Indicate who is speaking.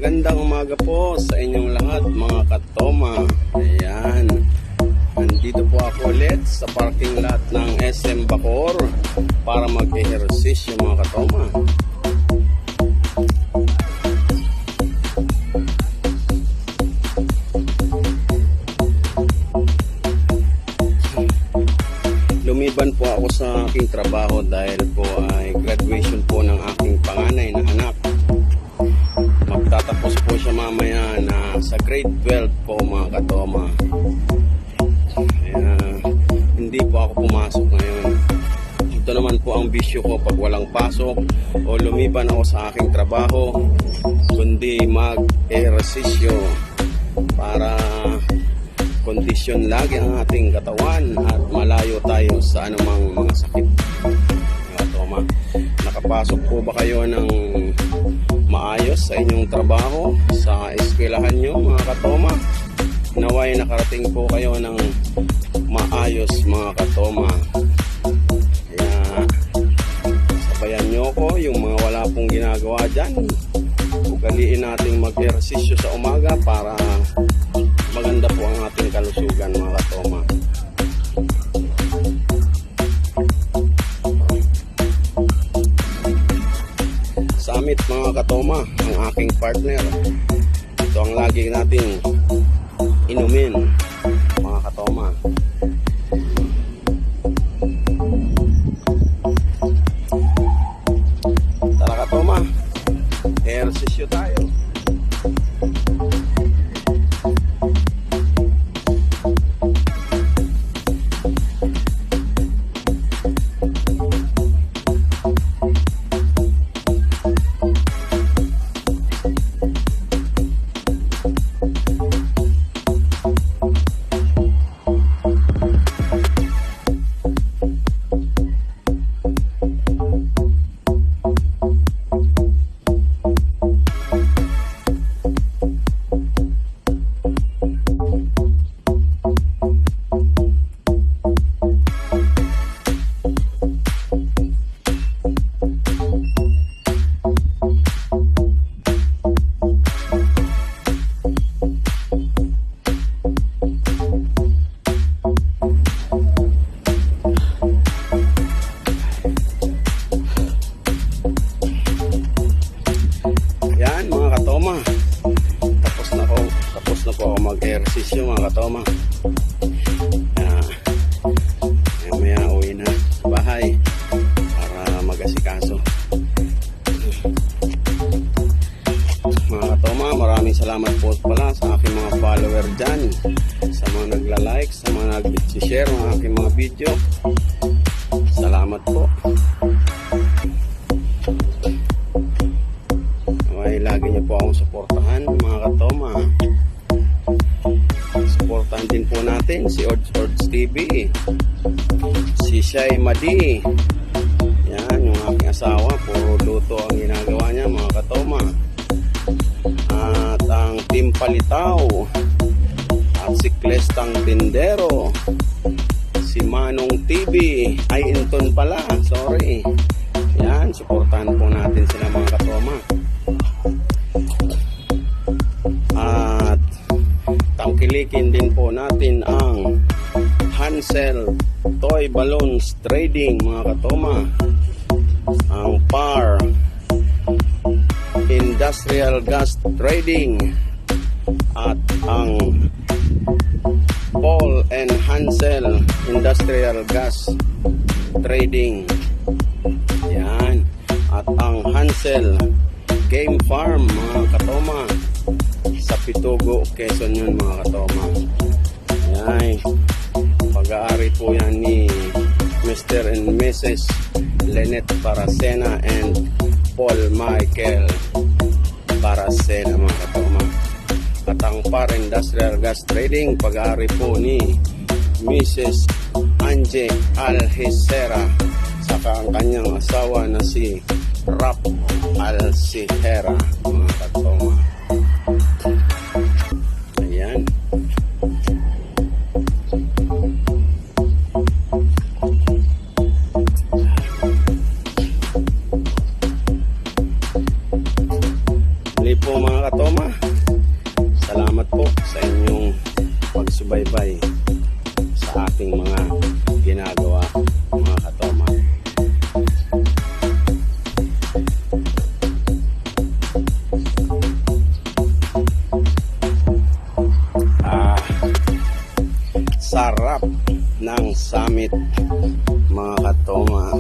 Speaker 1: Magandang umaga po sa inyong lahat mga katoma. Ayan, nandito po ako ulit sa parking lot ng SM Bacoor para mag-ehersisyo mga katoma. Lumiban po ako sa aking trabaho dahil po ay graduation po ng aking panganay na anak. Magtatapos po siya mamaya na sa grade 12 po mga katoma. Kaya hindi po ako pumasok ngayon. Ito naman po ang bisyo ko pag walang pasok o lumiban ako sa aking trabaho, kundi mag-ehersisyo para kondisyon lagi ang ating katawan at malayo tayo sa anumang mga sakit. Mga katoma, nakapasok po ba kayo ng maayos sa inyong trabaho, sa eskwelahan nyo mga katoma? Naway nakarating po kayo ng maayos mga katoma. Kaya sabayan nyo ko yung mga wala pong ginagawa dyan. Ugaliin nating mag-ehersisyo sa umaga para maganda po ang ating kalusugan mga katoma. Summit mga katoma, ang aking partner. Ito ang lagi nating inumin mga katoma. Tara katoma, ehersisyo tayo. Tapos na po ako mag-ehersisyo mga katoma. Maya uwi na sa bahay para mag-asikaso. Mga katoma, maraming salamat po pala sa aking mga follower dyan, sa mga nagla-like, sa mga nag-share ng aking mga video. Salamat po. Lagi niyo po akong suportahan mga katoma. Suportahan din po natin si Ords TV, si Shai Madi. Yan, yung aking asawa, puro luto ang ginagawa niya mga katoma. At ang Team Palitaw at si Klestang Tindero, si Manong TV, ay Inton pala, sorry. Yan, suportahan po natin sila mga katoma. At tangkilikin din po natin ang Hansel Toy Balloons Trading mga katoma, ang PAR Industrial Gas Trading, at ang Paul and Hansel Industrial Gas Trading. Yan. At ang Hansel Game Farm mga katoma, sa Pitugo, Quezon yun mga katoma. Yan, pag-aari po yan ni Mr. and Mrs. Lynette Paracena and Paul Michael Paracena mga katoma. At ang PAR Industrial Gas Trading, pag-aari po ni Mrs. Angie Alhicera, saka ang kanyang asawa na si Rap Alcihera mga katoma. Ayan. po mga katoma. Salamat po sa inyong pagsubaybay sa ating mga ginagawa mga katoma. Sarap ng summit mga katoma.